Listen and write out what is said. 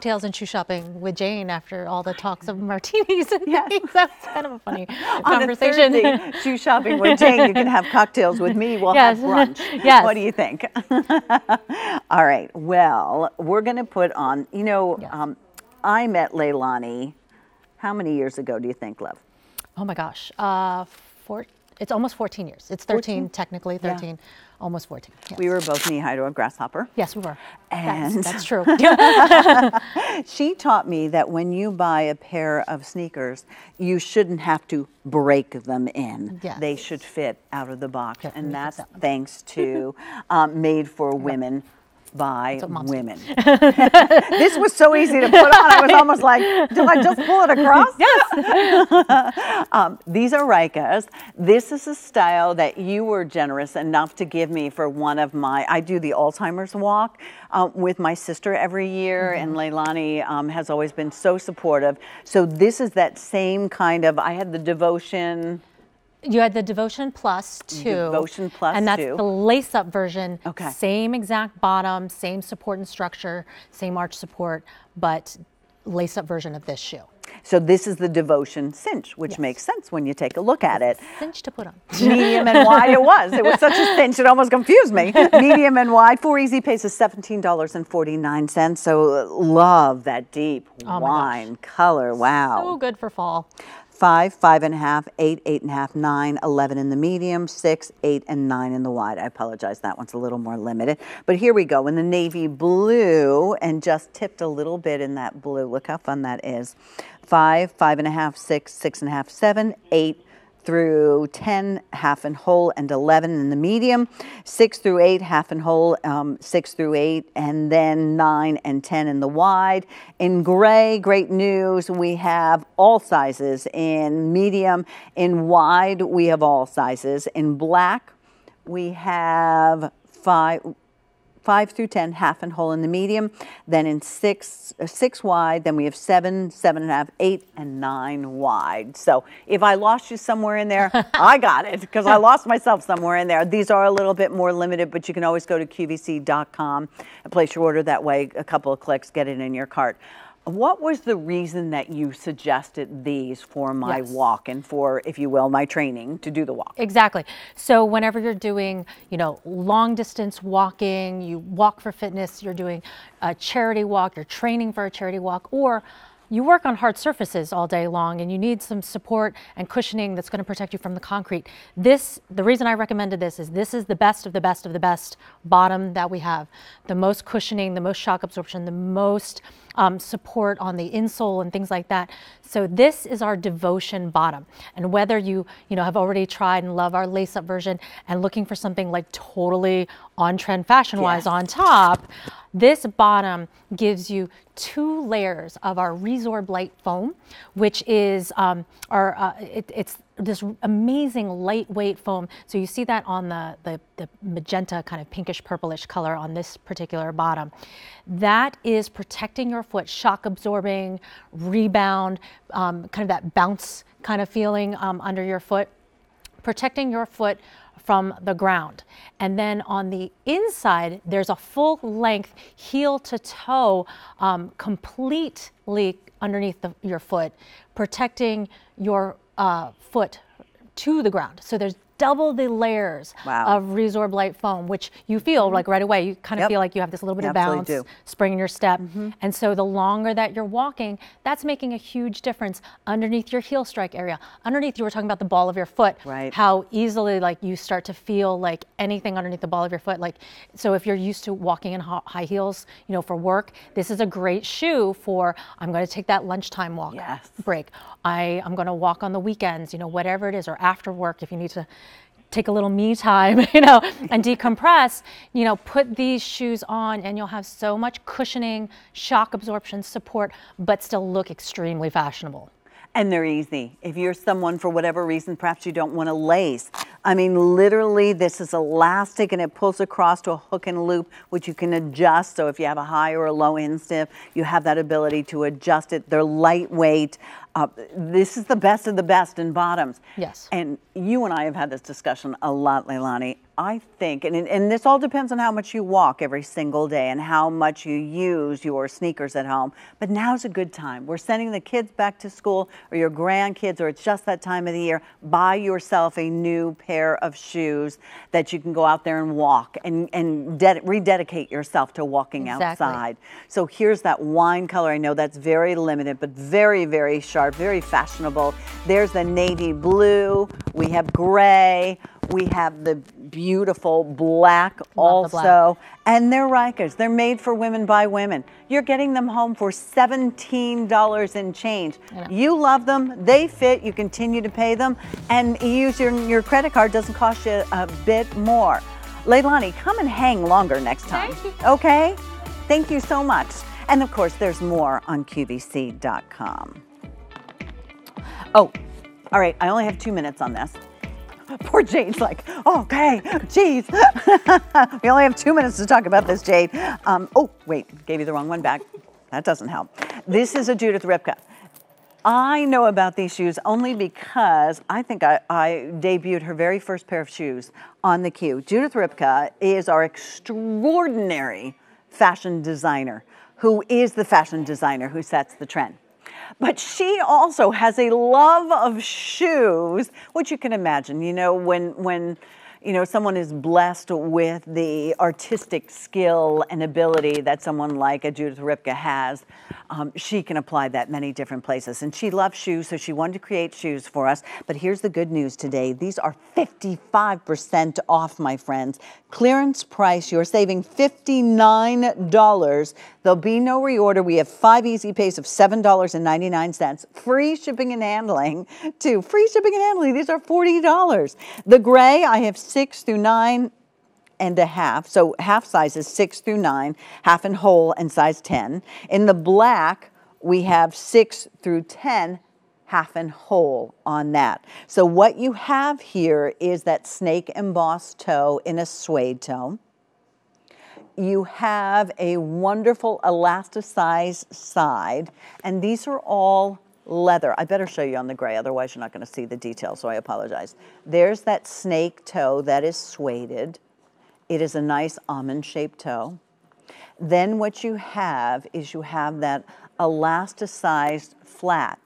cocktails and shoe shopping with Jane after all the talks of martinis and Yes. things. That's kind of a funny On conversation. a Thursday, shoe shopping with Jane, you can have cocktails with me. We'll Yes. have brunch. Yes. What do you think? All right. Well, we're going to put on, Yes. I met Leilani, how many years ago do you think, love? Oh my gosh. It's almost 14 years. It's 13, technically 13, Yeah. almost 14. Yes. We were both knee-high to a grasshopper. Yes, we were. And That's true. she taught me that when you buy a pair of sneakers, you shouldn't have to break them in. Yes. They should fit out of the box. Yeah, And that's that one. thanks to Made for Women by women. This was so easy to put on. I was almost like, did I just pull it across? Yes. These are Rykas. This is a style that you were generous enough to give me for one of I do the Alzheimer's walk with my sister every year, and Leilani has always been so supportive. So this is that same kind of, I had the Devotion. You had the Devotion Plus 2. Devotion Plus and that's 2. the lace-up version. Okay. Same exact bottom, same support and structure, same arch support, but lace-up version of this shoe. So this is the Devotion Cinch, which makes sense when you take a look at it. Cinch to put on. Medium and wide it was. It was such a cinch, it almost confused me. Medium and wide, 4 easy pays is $17.49. So love that deep wine color. Wow. So good for fall. 5, 5.5, 8, 8.5, 9, 11 in the medium, 6, 8, and 9 in the wide. I apologize, that one's a little more limited. But here we go in the navy blue, and just tipped a little bit in that blue. Look how fun that is. 5, 5.5, 6, 6.5, 7, 8 through 10, half and whole, and 11 in the medium, 6 through 8, half and whole, 6 through 8, and then 9 and 10 in the wide. In gray, great news, we have all sizes. In medium, in wide, we have all sizes. In black, we have 5 through 10, half and whole in the medium. Then in 6 wide, then we have 7, 7.5, 8, and 9 wide. So if I lost you somewhere in there, I got it, because I lost myself somewhere in there. These are a little bit more limited, but you can always go to QVC.com and place your order that way. A couple of clicks, get it in your cart. What was the reason that you suggested these for my walk and for, if you will, my training to do the walk? Exactly. So whenever you're doing, long distance walking, you walk for fitness, you're doing a charity walk, you're training for a charity walk, or you work on hard surfaces all day long and you need some support and cushioning that's going to protect you from the concrete. The reason I recommended this is the best of the best of the best bottom that we have. The most cushioning, the most shock absorption, the most support on the insole and things like that. So this is our Devotion bottom. And whether you have already tried and love our lace-up version and looking for something like totally on-trend fashion-wise on top, this bottom gives you 2 layers of our Resorb Light foam, which is it's this amazing lightweight foam. So you see that on the magenta kind of pinkish purplish color on this particular bottom. That is protecting your foot, shock absorbing, rebound, kind of that bounce kind of feeling under your foot, protecting your foot from the ground. And then on the inside, there's a full length heel to toe completely underneath your foot, protecting your foot to the ground. So there's double the layers of Resorb Light foam, which you feel like right away, you kind of feel like you have this little bit of bounce, spring in your step. And so the longer that you're walking, that's making a huge difference underneath your heel strike area. Underneath, you were talking about the ball of your foot, how easily you start to feel like anything underneath the ball of your foot. So if you're used to walking in high heels, for work, this is a great shoe for, I'm going to take that lunchtime walk break. I'm going to walk on the weekends, whatever it is, or after work if you need to take a little me time, and decompress, put these shoes on and you'll have so much cushioning, shock absorption, support, but still look extremely fashionable. And they're easy. If you're someone, for whatever reason, perhaps you don't want to lace. I mean, literally, this is elastic and it pulls across to a hook and loop, which you can adjust. So if you have a high or a low instep, you have that ability to adjust it. They're lightweight. This is the best of the best in bottoms. Yes. And you and I have had this discussion a lot, Leilani. I think, and this all depends on how much you walk every single day and how much you use your sneakers at home, but now's a good time. We're sending the kids back to school, or your grandkids, or it's just that time of the year. Buy yourself a new pair of shoes that you can go out there and walk and rededicate yourself to walking outside. So here's that wine color. I know that's very limited, but very, very sharp, very fashionable. There's the navy blue. We have gray. We have the beautiful black also. And they're Rykas. They're made for women by women. You're getting them home for $17 and change. You love them. They fit. You continue to pay them. And use your credit card. Doesn't cost you a bit more. Leilani, come and hang longer next time. Thank you. Okay? Thank you so much. And of course, there's more on QVC.com. Oh, all right. I only have 2 minutes on this. Poor Jade's like, okay, geez. We only have 2 minutes to talk about this, Jade. Oh, wait, gave you the wrong one back. That doesn't help. This is a Judith Ripka. I know about these shoes only because I think I debuted her very first pair of shoes on the Q. Judith Ripka is our extraordinary fashion designer, who is the fashion designer who sets the trend. But she also has a love of shoes, which you can imagine, you know, when you know, someone is blessed with the artistic skill and ability that someone like a Judith Ripka has, she can apply that many different places. And she loves shoes, so she wanted to create shoes for us. But here's the good news today. These are 55% off, my friends. Clearance price, you're saving $59. There'll be no reorder. We have 5 easy pays of $7.99. Free shipping and handling, too. Free shipping and handling. These are $40. The gray, I have 6 through 9.5. So half size is 6 through 9, half and whole, and size 10. In the black, we have 6 through 10, half and whole on that. So what you have here is that snake embossed toe in a suede toe. You have a wonderful elasticized side, and these are all leather. I better show you on the gray, otherwise you're not going to see the details, so I apologize. There's that snake toe that is sueded. It is a nice almond-shaped toe. Then what you have is you have that elasticized flat